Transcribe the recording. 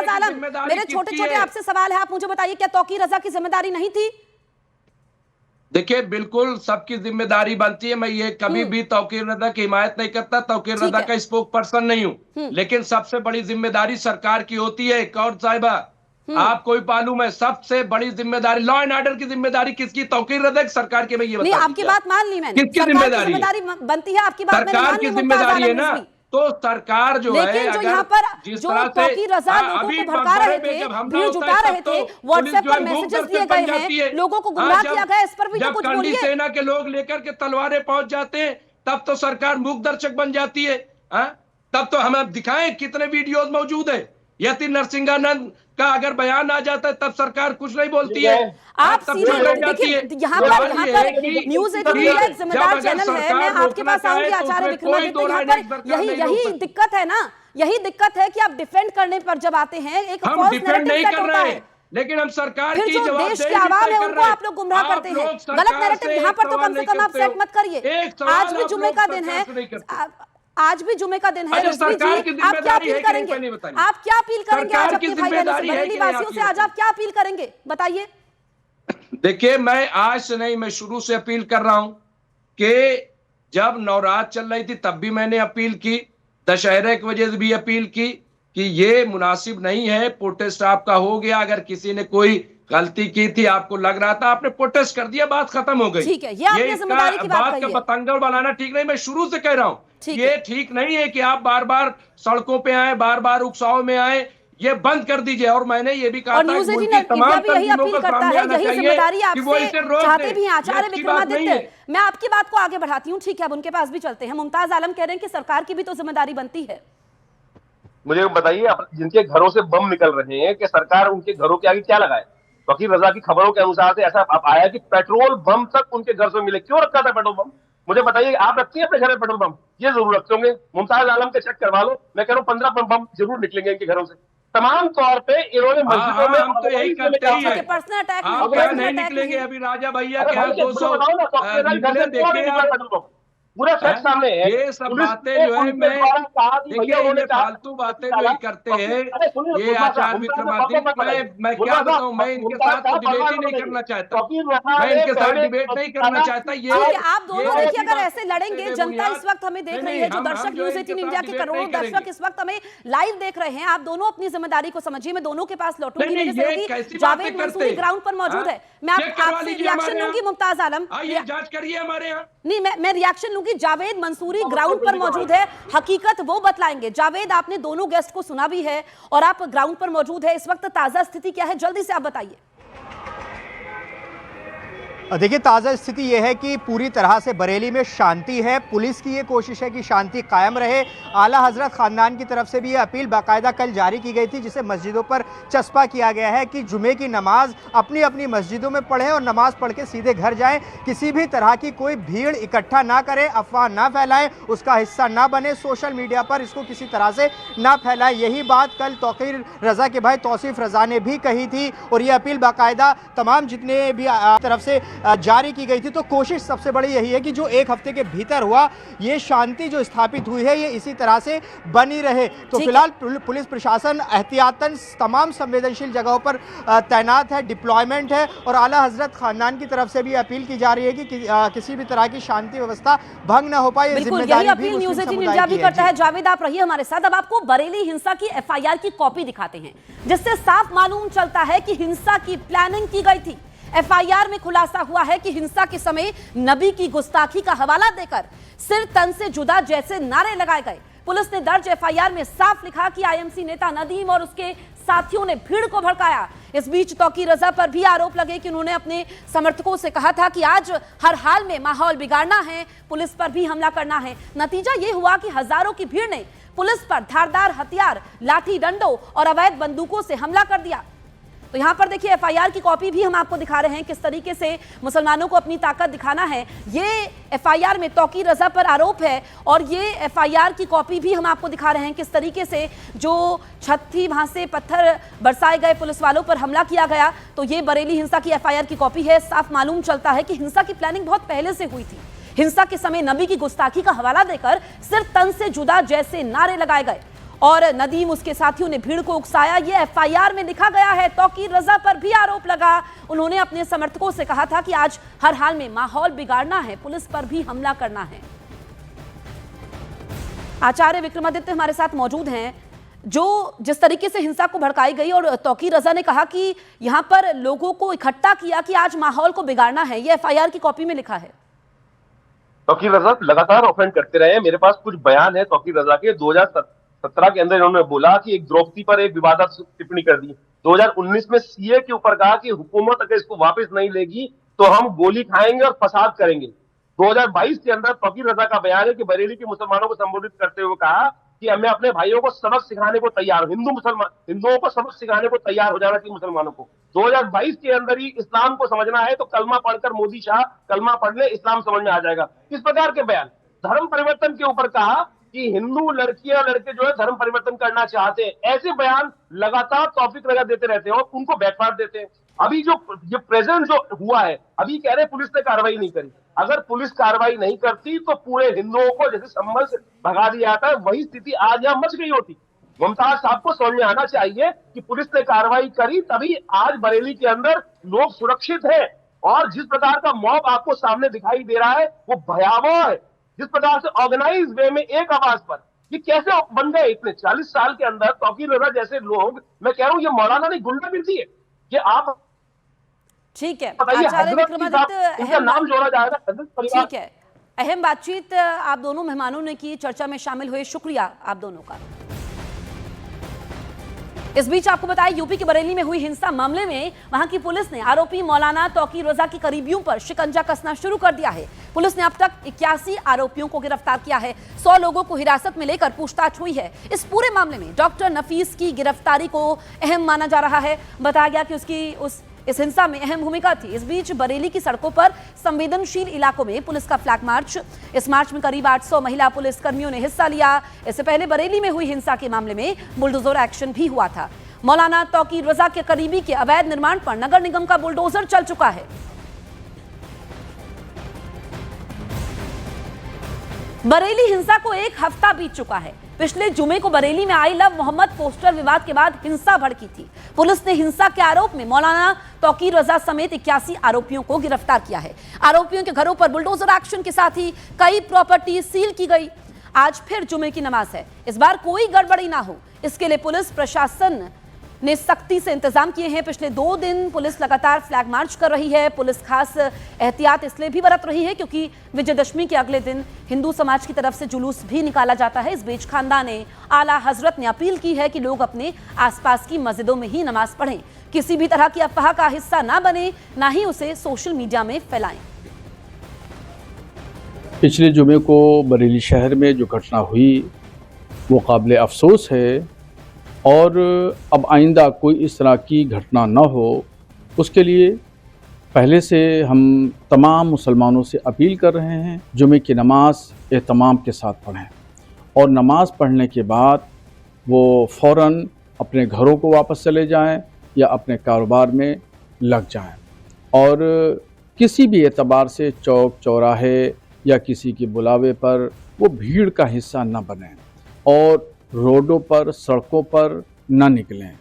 मुमताज आलम, मेरे छोटे छोटे आपसे सवाल है, आप मुझे बताइए क्या तौकीर रजा की जिम्मेदारी नहीं थी? देखिए, बिल्कुल सबकी जिम्मेदारी बनती है। मैं ये कभी भी तौकीर रजा की हिमायत नहीं करता, तौकीर रजा का स्पोक पर्सन नहीं हूं, लेकिन सबसे बड़ी जिम्मेदारी सरकार की होती है। कौर साहिबा, आपको भी मालूम है, सबसे बड़ी जिम्मेदारी लॉ एंड ऑर्डर की जिम्मेदारी किसकी? तौकीर रजा की, सरकार की? मैं ये नहीं, आपकी बात मान ली मैंने, किसकी जिम्मेदारी बनती है आपकी बात मैंने मान सरकार ली, की मुमताज जिम्मेदारी है आलम ना। रिजवी। तो सरकार जो है, लेकिन जो अगर यहाँ पर जिस जो तरह से तौकीर रजा लोगों को भड़का रहे थे, भीड़ जुटा रहे थे, व्हाट्सएप पर मैसेजेस दिए गए हैं, लोगों को गुमराह किया गया, इस पर भी तो कुछ बोलिए। सेना के लोग लेकर के तलवारें पहुंच जाते हैं, तब तो सरकार मूक दर्शक बन जाती है। तब तो हमें दिखाएं कितने वीडियोस मौजूद है। यति नरसिंहानंद का अगर बयान आ जाता है तब सरकार कुछ नहीं बोलती है। आप सीधे देखिए, यहाँ पर न्यूज़ 18 इंडिया एक जिम्मेदार चैनल है, मैं आपके पास आऊंगी आचार्य विक्रमादित्य। यहाँ पर यही दिक्कत है ना, यही दिक्कत है कि आप डिफेंड करने पर जब आते हैं एक फॉल्स नैरेटिव सेट होता है, लेकिन हम सरकार फिर की जो देश की आवाम है उनको आप लोग गुमराह करते हैं। गलत नैरेटिव यहाँ पर तो कम से कम आप सेट मत करिए। आज भी जुम्मे का दिन है, आज भी जुम्मे का दिन है। रिजवी जी, आप क्या अपील करेंगे? आप क्या अपील करेंगे आज अपने भाई बरेली वासियों से? आज आप क्या अपील करेंगे, बताइए। देखिए, मैं आज से नहीं, मैं शुरू से अपील कर रहा हूं कि जब नवरात चल रही थी तब भी मैंने अपील की, दशहरे की वजह से भी अपील की कि ये मुनासिब नहीं है, प्रोटेस्ट आपका हो गया। अगर किसी ने कोई गलती की थी, आपको लग रहा था, आपने प्रोटेस्ट कर दिया, बात खत्म हो गई। ठीक है, ये आपने जिम्मेदारी की बात का पतंगड़ बनाना ठीक नहीं। मैं शुरू से कह रहा हूं ये ठीक नहीं है कि आप बार बार सड़कों पे आए, बार बार उत्सव में आए, ये बंद कर दीजिए। और मैंने ये भी कहा था न्यूज़ 18 इंडिया भी यही अपील करता है, यही जिम्मेदारी आपसे चाहते भी हैं आचार्य विक्रमादित्य। मैं आपकी बात को आगे बढ़ाती हूँ, ठीक है, अब उनके पास भी चलते हैं। मुमताज आलम कह रहे हैं कि सरकार की भी तो जिम्मेदारी बनती है। मुझे बताइए, जिनके घरों से बम निकल रहे हैं, कि सरकार उनके घरों के आगे क्या लगाए? तौकीर रजा की खबरों के अनुसार से ऐसा अब आया कि पेट्रोल बम तक उनके घर से मिले। क्यों रखा था पेट्रोल बम? मुझे बताइए, आप रखती हैं अपने घर में पेट्रोल बम? ये जरूर रखते होंगे। मुमताज आलम के चेक करवा लो, मैं कह रहा हूँ 15 बम जरूर निकलेंगे इनके घरों से। तमाम तौर पे इन्होंने मस्जिदों में हम तो यही करते ही हैं। पर्सनल अटैक नहीं निकलेंगे। अभी राजा भैया के यहाँ 200 निकले, देखिए पूरा फैक्ट सामने है। ये सब बातें जो है, मैं देखिए ये फालतू बातें जो ही करते हैं ये आचार्य विक्रमादित्य। मैं क्या बताऊं, मैं इनके साथ तो डिबेट ही नहीं करना चाहता, मैं इनके साथ डिबेट नहीं करना चाहता। ये आप दोनों देखिए, अगर ऐसे लड़ेंगे, जनता इस वक्त हमें देख रही है, जो दर्शक न्यूज़ 18 इंडिया के करोड़ों दर्शक इस वक्त हमें लाइव देख रहे हैं, आप दोनों अपनी जिम्मेदारी को समझिए। मैं दोनों के पास लौटूंगी, मेरे सहयोगी जावेद मंसूरी ग्राउंड पर मौजूद है, मैं आपसे रिएक्शन लूंगी। मुमताज आलम, जांच करिए हमारे यहाँ। नहीं, मैं रिएक्शन लूंगी। जावेद मंसूरी ग्राउंड पर मौजूद है, हकीकत वो बतलाएंगे। जावेद, आपने दोनों गेस्ट को सुना भी है और आप ग्राउंड पर मौजूद है, इस वक्त ताजा स्थिति क्या है, जल्दी से आप बताइए। देखिए, ताज़ा स्थिति यह है कि पूरी तरह से बरेली में शांति है। पुलिस की ये कोशिश है कि शांति कायम रहे। आला हजरत ख़ानदान की तरफ से भी ये अपील बाकायदा कल जारी की गई थी, जिसे मस्जिदों पर चस्पा किया गया है कि जुमे की नमाज अपनी अपनी मस्जिदों में पढ़ें और नमाज पढ़ के सीधे घर जाएं। किसी भी तरह की कोई भीड़ इकट्ठा ना करें, अफवाह ना फैलाएं, उसका हिस्सा ना बने, सोशल मीडिया पर इसको किसी तरह से ना फैलाएं। यही बात कल तौकीर रजा के भाई तौसीफ रजा ने भी कही थी और ये अपील बाकायदा तमाम जितने भी तरफ से जारी की गई थी। तो कोशिश सबसे बड़ी यही है कि जो एक हफ्ते के भीतर हुआ, ये शांति जो स्थापित हुई है, ये इसी तरह से बनी रहे। तो फिलहाल पुलिस प्रशासन एहतियातन तमाम संवेदनशील जगहों पर तैनात है, डिप्लॉयमेंट है और आला हजरत खानदान की तरफ से भी अपील की जा रही है कि किसी भी तरह की शांति व्यवस्था भंग न हो पाए। यही अपील न्यूज़ 18 इंडिया भी करता है। जावेद, आप रहिए हमारे साथ। अब आपको बरेली हिंसा की FIR की कॉपी दिखाते हैं, जिससे साफ मालूम चलता है कि हिंसा की प्लानिंग की गई थी। FIR में खुलासा हुआ है कि हिंसा के समय नबी की गुस्ताखी का हवाला देकर सिर तन से जुदा जैसे नारे लगाए गए। पुलिस ने दर्ज FIR में साफ लिखा कि IMC नेता नदीम और उसके साथियों ने भीड़ को भड़काया। इस बीच तौकीर रजा पर भी आरोप लगे कि उन्होंने अपने समर्थकों से कहा था कि आज हर हाल में माहौल बिगाड़ना है, पुलिस पर भी हमला करना है। नतीजा ये हुआ कि हजारों की भीड़ ने पुलिस पर धारदार हथियार, लाठी डंडों और अवैध बंदूकों से हमला कर दिया। तो यहाँ पर देखिए FIR की कॉपी भी हम आपको दिखा रहे हैं, किस तरीके से मुसलमानों को अपनी ताकत दिखाना है। ये FIR में तौकीर रजा पर आरोप है और ये FIR की कॉपी भी हम आपको दिखा रहे हैं, किस तरीके से जो छत थी वहां से पत्थर बरसाए गए, पुलिस वालों पर हमला किया गया। तो ये बरेली हिंसा की FIR की कॉपी है। साफ मालूम चलता है कि हिंसा की प्लानिंग बहुत पहले से हुई थी। हिंसा के समय नबी की गुस्ताखी का हवाला देकर सिर तन से जुदा जैसे नारे लगाए गए और नदीम उसके साथियों ने भीड़ को उकसाया। ये एफआईआर में लिखा गया है। तौकीर रजा पर भी आरोप लगा। उन्होंने अपने समर्थकों से कहा था कि आज हर हाल में माहौल बिगाड़ना है, पुलिस पर भी हमला करना है। आचार्य विक्रमादित्य हमारे साथ मौजूद हैं। जो जिस तरीके से हिंसा को भड़काई गई और तौकीर रजा ने कहा कि यहां पर लोगों को इकट्ठा किया कि आज माहौल को बिगाड़ना है, ये एफआईआर की कॉपी में लिखा है। तौकीर रजा लगातार ऑफेंड करते रहे हैं। मेरे पास कुछ बयान है तौकीर रजा के। 2017 के अंदर इन्होंने बोला कि एक द्रौपदी पर एक विवादास्पद टिप्पणी कर दी। 2019 में सीए के ऊपर कहा कि हुकूमत अगर इसको वापस नहीं लेगी तो हम गोली खाएंगे और फसाद करेंगे। 2022 के अंदर तौकीर रजा का बयान है कि बरेली के मुसलमानों को संबोधित करते हुए कहा कि मैं अपने भाइयों को सबक सिखाने को तैयार हूं। हिंदुओं को सबक सिखाने को तैयार हो जाना चाहिए मुसलमानों को। 2022 के अंदर ही इस्लाम को समझना है तो कलमा पढ़कर मोदी शाह कलमा पढ़ ले, इस्लाम समझ में आ जाएगा। इस प्रकार के बयान। धर्म परिवर्तन के ऊपर कहा कि हिंदू लड़कियां लड़के जो है धर्म परिवर्तन करना चाहते हैं। ऐसे बयान लगातार तौफीक रजा देते रहते हैं और उनको बैकफायर देते हैं। अभी जो प्रेजेंट जो हुआ है, अभी कह रहे पुलिस ने कार्रवाई नहीं करी। अगर पुलिस कार्रवाई नहीं करती तो पूरे हिंदुओं को जैसे संभल से भगा दिया जाता है, वही स्थिति आज यहां मच गई होती। मुमताज साहब को समझ में आना चाहिए कि पुलिस ने कार्रवाई करी तभी आज बरेली के अंदर लोग सुरक्षित हैं। और जिस प्रकार का मॉब आपको सामने दिखाई दे रहा है वो भयावह है। जिस प्रकार से ऑर्गेनाइज वे में एक आवाज पर ये कैसे बन गए इतने 40 साल के अंदर। तौकीर रजा जैसे लोग, मैं कह रहा हूं ये मौलाना नहीं गुंडागिर्दी है। ये आप ठीक है बताइए, आचार्य हजरत के साथ विक्रमादित्य, उनका नाम जोड़ा जाएगा हजरत परिवार। ठीक है, अहम बातचीत आप दोनों मेहमानों ने की, चर्चा में शामिल हुए, शुक्रिया आप दोनों का। इस बीच आपको बताया यूपी के बरेली में हुई हिंसा मामले में वहां की पुलिस ने आरोपी मौलाना तौकीर रजा की करीबियों पर शिकंजा कसना शुरू कर दिया है। पुलिस ने अब तक 81 आरोपियों को गिरफ्तार किया है। 100 लोगों को हिरासत में लेकर पूछताछ हुई है। इस पूरे मामले में डॉक्टर नफीस की गिरफ्तारी को अहम माना जा रहा है। बताया गया कि उसकी इस हिंसा में अहम भूमिका थी। इस बीच बरेली की सड़कों पर संवेदनशील इलाकों में पुलिस का फ्लैग मार्च। इस मार्च में करीब 800 महिला पुलिस कर्मियों ने हिस्सा लिया। इससे पहले बरेली में हुई हिंसा के मामले में बुलडोजर एक्शन भी हुआ था। मौलाना तौकीर रजा के करीबी के अवैध निर्माण पर नगर निगम का बुलडोजर चल चुका है। बरेली हिंसा को एक हफ्ता बीत चुका है। पिछले जुमे को बरेली में आई लव मोहम्मद पोस्टर विवाद के बाद हिंसा भड़की थी। पुलिस ने हिंसा के आरोप में मौलाना तौकीर रजा समेत 81 आरोपियों को गिरफ्तार किया है। आरोपियों के घरों पर बुलडोजर एक्शन के साथ ही कई प्रॉपर्टी सील की गई। आज फिर जुमे की नमाज है, इस बार कोई गड़बड़ी ना हो इसके लिए पुलिस प्रशासन ने सख्ती से इंतजाम किए हैं। पिछले 2 दिन पुलिस लगातार फ्लैग मार्च कर रही है। पुलिस खास एहतियात इसलिए भी बरत रही है क्योंकि विजयदशमी के अगले दिन हिंदू समाज की तरफ से जुलूस भी निकाला जाता है। इस बीच खानदान ने आला हजरत ने अपील की है कि लोग अपने आसपास की मस्जिदों में ही नमाज पढ़ें, किसी भी तरह की अफवाह का हिस्सा ना बने, ना ही उसे सोशल मीडिया में फैलाएं। पिछले जुमे को बरेली शहर में जो घटना हुई वो काबिल अफसोस है और अब आइंदा कोई इस तरह की घटना न हो उसके लिए पहले से हम तमाम मुसलमानों से अपील कर रहे हैं जुमे की नमाज एहतमाम के साथ पढ़ें और नमाज पढ़ने के बाद वो फ़ौरन अपने घरों को वापस चले जाएं या अपने कारोबार में लग जाएं और किसी भी एतबार से चौक चौराहे या किसी के बुलावे पर वो भीड़ का हिस्सा न बनें और रोडों पर सड़कों पर न निकलें।